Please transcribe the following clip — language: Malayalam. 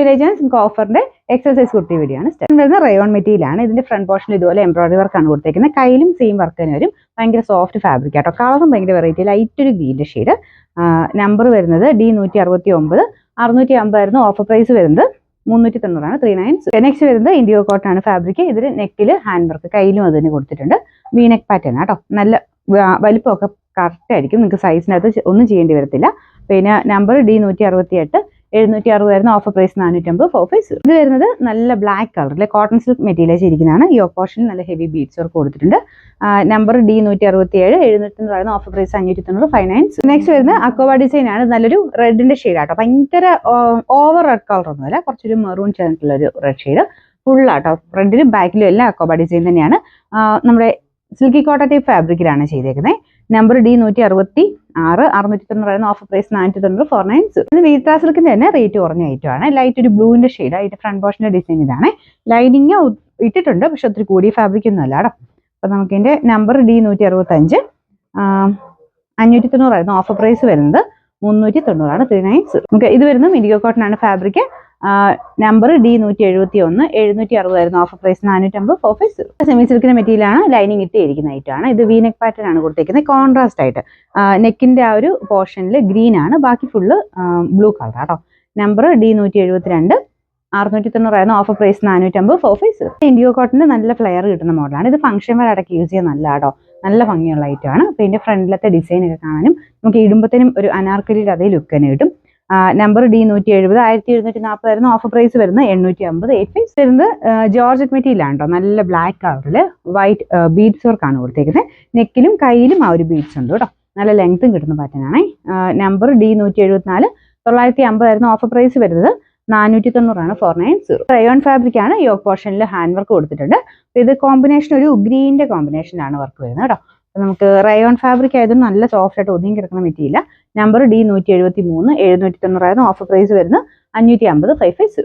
വില്ലേജ് നിങ്ങൾക്ക് ഓഫറിന്റെ എക്സസൈസ് കുർത്തി വീഡിയോയാണ്. വരുന്ന റയോൺ മെറ്റീരിയൽ ആണ്. ഇതിന്റെ ഫ്രണ്ട് പോർഷനിൽ ഇതുപോലെ എംബ്രോയിഡറി വർക്ക് ആണ് കൊടുത്തേക്കുന്നത്. കയ്യിലും സെയിം വർക്ക് തന്നെ വരും. ഭയങ്കര സോഫ്റ്റ് ഫാബ്രിക് ആട്ടോ. കളറും ഭയങ്കര വെറൈറ്റി, ലൈറ്റ് ഒരു ഗ്രീൻ്റെ ഷെയ്ഡ്. നമ്പർ വരുന്നത് D169. 650 ആയിരുന്നു ഓഫർ പ്രൈസ് വരുന്നത്. 390 39. നെക്സ്റ്റ് വരുന്നത് ഇൻഡിഗോ കോട്ടൺ ആണ് ഫാബ്രിക്. ഇതിൽ നെക്കിൽ ഹാൻഡ് വർക്ക്, കയ്യിലും അത് തന്നെ കൊടുത്തിട്ടുണ്ട്. വീനെക്ക് പാറ്റേൺ ആട്ടോ. നല്ല വലിപ്പമൊക്കെ കറക്റ്റ് ആയിരിക്കും. നിങ്ങൾക്ക് സൈസിനകത്ത് ഒന്നും ചെയ്യേണ്ടി വരത്തില്ല. പിന്നെ നമ്പർ D168. 760 ആയിരുന്നു ഓഫർ പ്രൈസ്. 450 450. ഇത് വരുന്നത് നല്ല ബ്ലാക്ക് കളറിലെ കോട്ടൺ സിൽക്ക് മെറ്റീരിയൽ ഇരിക്കുന്നതാണ്. ഈ പോർഷനിൽ നല്ല ഹെവി ബീഡ്സ് വർക്ക് കൊടുത്തിട്ടുണ്ട്. Number D167. 790 ആയിരുന്നു ഓഫർ പ്രൈസ്. 590 59. നെക്സ്റ്റ് വരുന്നത് അക്കോബ ഡിസൈൻ ആണ്. നല്ലൊരു റെഡിന്റെ ഷെയ്ഡ് ആട്ടോ. ഭയങ്കര ഓവർ റെഡ് കളർ ഒന്നുമല്ല, കുറച്ചൊരു മെറൂൺ ചേർന്നിട്ടുള്ള ഒരു റെഡ് ഷെയ്ഡ്. ഫുൾ ആട്ടോ. ഫ്രണ്ടിലും ബാക്കിലും എല്ലാം അക്കോബ ഡിസൈൻ തന്നെയാണ്. നമ്മുടെ സിൽക്കി കോട്ടൺ ടൈപ്പ് ഫാബ്രിക്കിലാണ് ചെയ്തേക്കുന്നത്. Number D166. 690 ആയിരുന്നു ഓഫർ പ്രൈസ്. 490 490. ഇത് വീട്രാ സിൽക്കിന്റെ തന്നെ റേറ്റ് കുറഞ്ഞ ഐറ്റം ആണ്. ലൈറ്റ് ഒരു ബ്ലൂവിന്റെ ഷെയ്ഡ് ആയിട്ട് ഫ്രണ്ട് പോർഷന്റെ ഡിസൈൻ ഇതാണ്. ലൈനിങ് ഇട്ടിട്ടുണ്ട്, പക്ഷെ ഒത്തിരി കൂടിയ ഫാബ്രിക് ഒന്നും അല്ല കേട്ടോ. അപ്പൊ നമുക്ക് ഇതിന്റെ നമ്പർ D165. 590 ആയിരുന്നു ഓഫർ പ്രൈസ് വരുന്നത്. 390 39. നമുക്ക് ഇത് വരുന്നത് ഇൻഡിഗോ കോട്ടൺ ആണ് ഫാബ്രിക്. Number D171. 760 ആയിരുന്നു ഓഫർ പ്രൈസ്. 450 450. സെമി സിൽക്കിന്റെ മെറ്റീരിയൽ ആണ്. ലൈനിങ് ഇട്ടിരിക്കുന്ന ഐറ്റം ആണ്. ഇത് വീനെക്ക് പാറ്റേൺ ആണ് കൊടുത്തേക്കുന്നത്. കോൺട്രാസ്റ്റ് ആയിട്ട് നെക്കിന്റെ ആ ഒരു പോർഷനിൽ ഗ്രീൻ ആണ്, ബാക്കി ഫുള്ള് ബ്ലൂ കളർ ആട്ടോ. Number D172. 690 ആയിരുന്നു ഓഫർ പ്രൈസ്. 450 450. ഇൻഡിഗോ കോട്ടന്റെ നല്ല ഫ്ലെയർ കിട്ടുന്ന മോഡലാണ്. ഇത് ഫംഗ്ഷൻ വെയർ അടക്കം യൂസ് ചെയ്യാൻ നല്ല ആട്ടോ. നല്ല ഭംഗിയുള്ള ഐറ്റം ആണ്. അപ്പൊ ഇതിന്റെ ഫ്രണ്ടിലത്തെ ഡിസൈൻ ഒക്കെ കാണാനും നമുക്ക് ഇടുമ്പത്തേനും ഒരു അനാർക്കലിയുടെ അതേ ലുക്ക് തന്നെ കിട്ടും. Number D170. 1740 ആയിരുന്നു ഓഫർ പ്രൈസ് വരുന്നത്. 850 850. വരുന്നത് ജോർജറ്റ് മെറ്റീരിയൽ ആണ് കേട്ടോ. നല്ല ബ്ലാക്ക് കളറിൽ വൈറ്റ് ബീഡ്സ് വർക്ക് ആണ് കൊടുത്തേക്കുന്നത്. നെക്കിലും കയ്യിലും ആ ഒരു ബീഡ്സ് ഉണ്ട് കേട്ടോ. നല്ല ലെങ്ത്തും കിട്ടുന്ന പാറ്റേൺ ആണ്. Number D174. 950 ആയിരുന്നു ഓഫർ പ്രൈസ് വരുന്നത്. 490 490. റയോൺ ഫാബ്രിക് ആണ്. യോക്ക് പോർഷനിൽ ഹാൻഡ് വർക്ക് കൊടുത്തിട്ടുണ്ട്. ഇത് കോമ്പിനേഷൻ ഒരു ഗ്രീനിന്റെ കോമ്പിനേഷനിലാണ് വർക്ക് വരുന്നത് കേട്ടോ. നമുക്ക് റയോൺ ഫാബ്രിക് ആയതുകൊണ്ട് നല്ല സോഫ്റ്റ് ആയിട്ട് ഒതുങ്ങി കിടക്കുന്ന മെറ്റീരിയൽ. Number D173. 790 ആയിരുന്നു ഓഫർ പ്രൈസ് വരുന്നത്. 550 550.